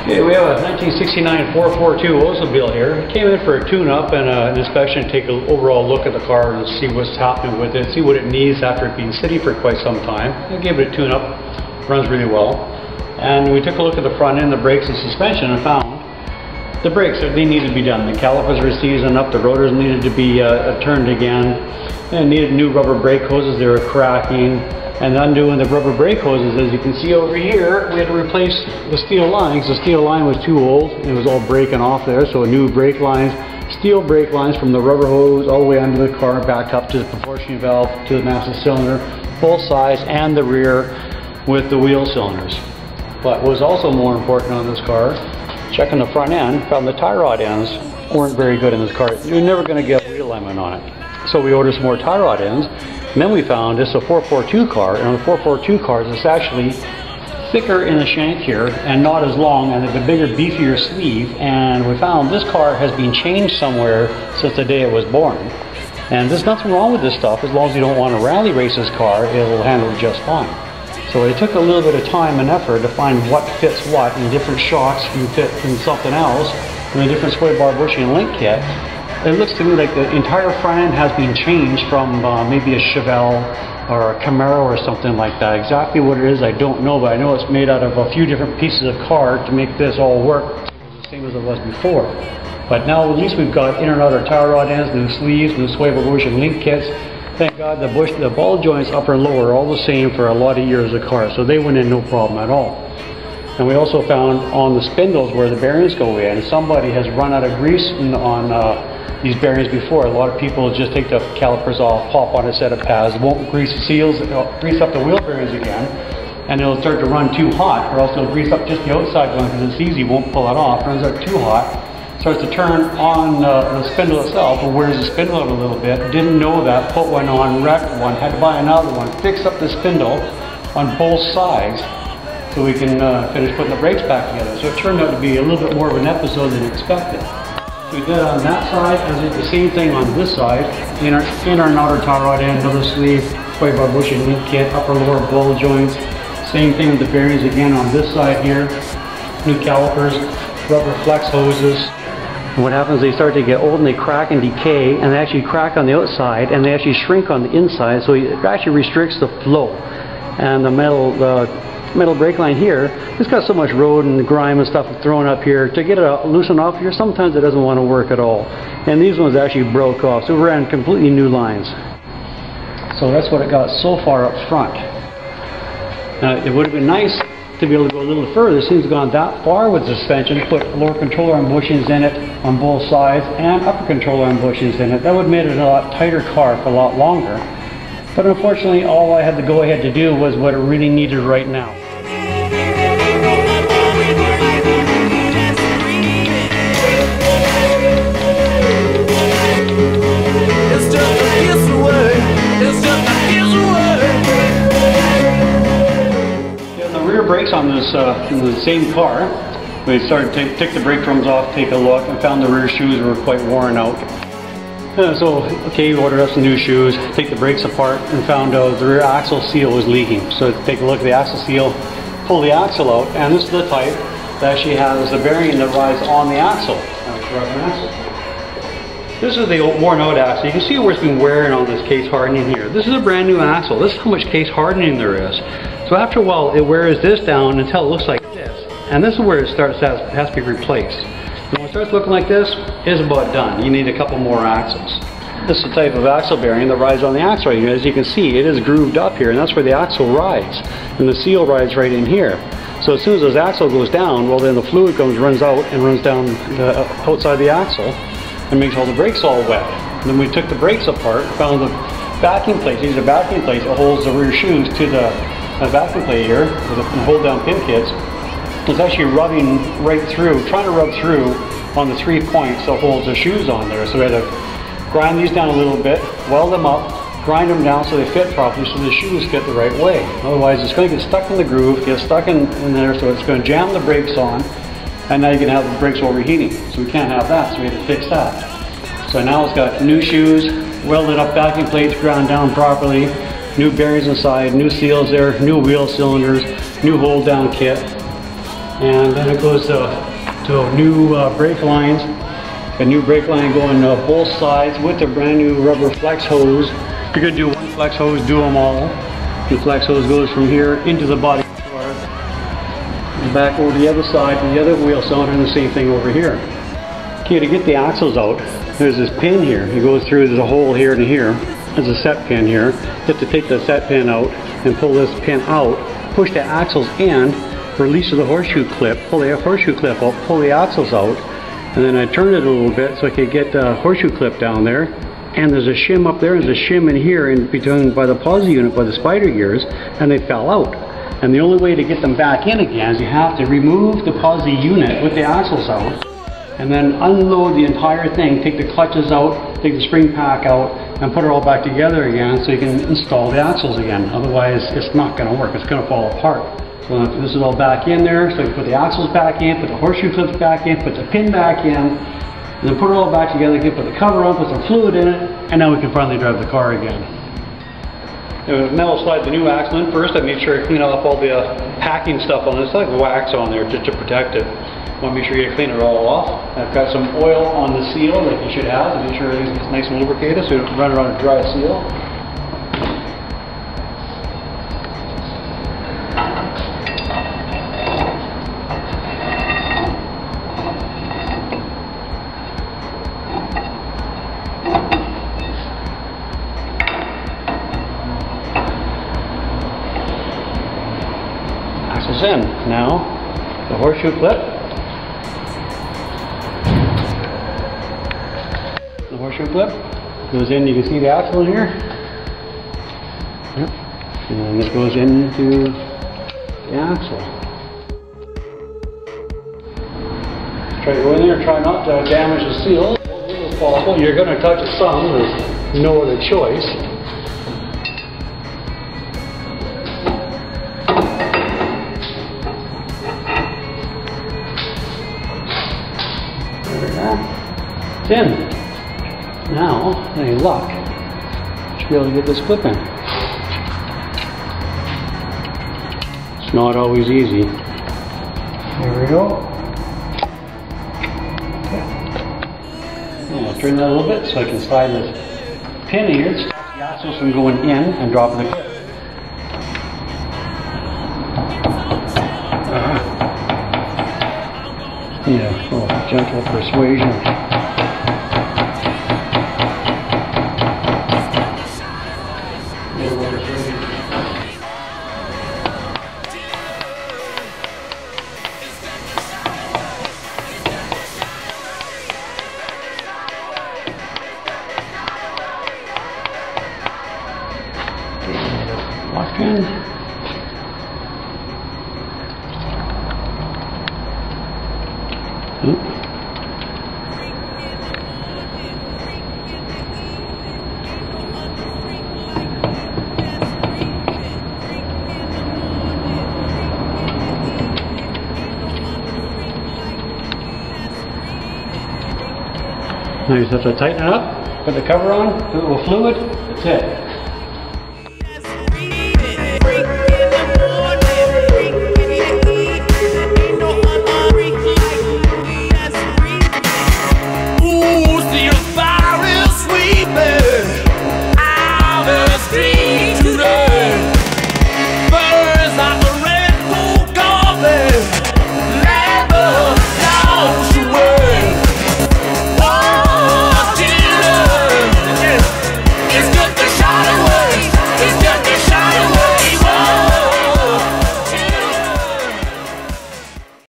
Okay, we have a 1969 442 Oldsmobile here. It came in for a tune-up and an inspection, take an overall look at the car and see what's happening with it, see what it needs after it being sitting for quite some time. I gave it a tune-up, runs really well. And we took a look at the front end, the brakes and suspension, and found the brakes, they needed to be done. The calipers were seasoned up, the rotors needed to be turned again, and needed new rubber brake hoses, they were cracking. And undoing the rubber brake hoses, as you can see over here, we had to replace the steel lines. The steel line was too old, it was all breaking off there, so new brake lines, steel brake lines from the rubber hose all the way under the car, back up to the proportioning valve, to the master cylinder, both sides and the rear with the wheel cylinders. But what was also more important on this car, checking the front end, found the tie rod ends weren't very good in this car. You're never going to get wheel alignment on it. So we ordered some more tie rod ends. And then we found this is a 442 car, and on the 442 cars it's actually thicker in the shank here and not as long, and a bigger, beefier sleeve. And we found this car has been changed somewhere since the day it was born. And there's nothing wrong with this stuff. As long as you don't want to rally race this car, it'll handle it just fine. So it took a little bit of time and effort to find what fits what, and different shocks can fit in something else, and the different sway bar bushing and link kit. It looks to me like the entire front end has been changed from maybe a Chevelle or a Camaro or something like that. Exactly what it is, I don't know, but I know it's made out of a few different pieces of car to make this all work the same as it was before. But now at least we've got inner and outer tie rod ends, new sleeves, new sway bar bushing link kits. Thank God the ball joints upper and lower are all the same for a lot of years of car, so they went in no problem at all. And we also found on the spindles where the bearings go in, somebody has run out of grease on these bearings before. A lot of people just take the calipers off, pop on a set of pads, won't grease the seals, grease up the wheel bearings again, and it'll start to run too hot, or else it'll grease up just the outside one because it's easy, won't pull it off, runs out too hot, starts to turn on the spindle itself, or wears the spindle out a little bit. Didn't know that, put one on, wrecked one, had to buy another one, fix up the spindle on both sides so we can finish putting the brakes back together. So it turned out to be a little bit more of an episode than expected. We did on that side, as did the same thing on this side. Inner and outer tie rod end, another sleeve, sway bar bushing link kit, upper lower ball joints. Same thing with the bearings again on this side here. New calipers, rubber flex hoses. And what happens, they start to get old and they crack and decay, and they actually crack on the outside and they actually shrink on the inside, so it actually restricts the flow. And the metal brake line here, it's got so much road and grime and stuff thrown up here. To get it loosened off here, sometimes it doesn't want to work at all. And these ones actually broke off, so we ran completely new lines. So that's what it got so far up front. Now it would have been nice to be able to go a little further. Since it's gone that far with the suspension, put lower control arm bushings in it on both sides and upper control arm bushings in it. That would have made it a lot tighter car for a lot longer. But unfortunately, all I had to go ahead to do was what it really needed right now. Brakes on this the same car. We started to take the brake drums off, take a look, and found the rear shoes were quite worn out. So, okay, we ordered us some new shoes, take the brakes apart, and found the rear axle seal was leaking. So take a look at the axle seal, pull the axle out, and this is the type that actually has the bearing that rides on the axle. This is the worn out axle. You can see where it's been wearing on this case hardening here. This is a brand new axle. This is how much case hardening there is. So after a while, it wears this down until it looks like this. And this is where it has to be replaced. And when it starts looking like this, it's about done. You need a couple more axles. This is the type of axle bearing that rides on the axle right here. As you can see, it is grooved up here, and that's where the axle rides. And the seal rides right in here. So as soon as this axle goes down, well then the fluid runs out and runs down the outside the axle and makes all the brakes all wet. And then we took the brakes apart, found the backing plates. These are backing plates that holds the rear shoes to the backing plate here with the hold down pin kits. It's actually rubbing right through, trying to rub through on the 3 points that holds the shoes on there. So we had to grind these down a little bit, weld them up, grind them down so they fit properly, so the shoes fit the right way. Otherwise it's going to get stuck in the groove, get stuck in there, so it's going to jam the brakes on, and now you can have the brakes overheating. So we can't have that, so we had to fix that. So now it's got new shoes, welded up backing plates, ground down properly, new bearings inside, new seals there, new wheel cylinders, new hold down kit. and then it goes to new brake lines. A new brake line going both sides with a brand new rubber flex hose. If you're going to do one flex hose, do them all. The flex hose goes from here into the body and back over the other side to the other wheel cylinder, and the same thing over here. Okay, to get the axles out, there's this pin here. It goes through, there's a hole here and here. There's a set pin here. You have to take the set pin out and pull this pin out, push the axles in, release the horseshoe clip, pull the horseshoe clip out, pull the axles out, and then I turned it a little bit so I could get the horseshoe clip down there. And there's a shim up there, there's a shim in here in between by the posi unit, by the spider gears, and they fell out. And the only way to get them back in again is you have to remove the posi unit with the axles out, and then unload the entire thing, take the clutches out, take the spring pack out, and put it all back together again so you can install the axles again. Otherwise, it's not going to work, it's going to fall apart. So this is all back in there, so you put the axles back in, put the horseshoe clips back in, put the pin back in, and then put it all back together again, put the cover on, put some fluid in it, and now we can finally drive the car again. Now I'll slide the new axle in first. I made sure I clean off all the packing stuff on this, like wax on there to protect it. Want to make sure you clean it all off. I've got some oil on the seal like you should have to make sure everything's nice and lubricated so you don't run around a dry seal. Axles in. Now the horseshoe clip. The horseshoe clip goes in. You can see the axle in here. Yep. And it goes into the axle. Try to go in there. Try not to damage the seal as little as possible. You're going to touch it some. There's no other choice. It's in. Now, any luck, should be able to get this clip in. It's not always easy. Here we go. Okay. I'll turn that a little bit so I can slide this pin here to stop the axles from going in and dropping the clip. Yeah, oh, gentle persuasion. Lock in. Now you just have to tighten it up, put the cover on, put a little fluid, that's it.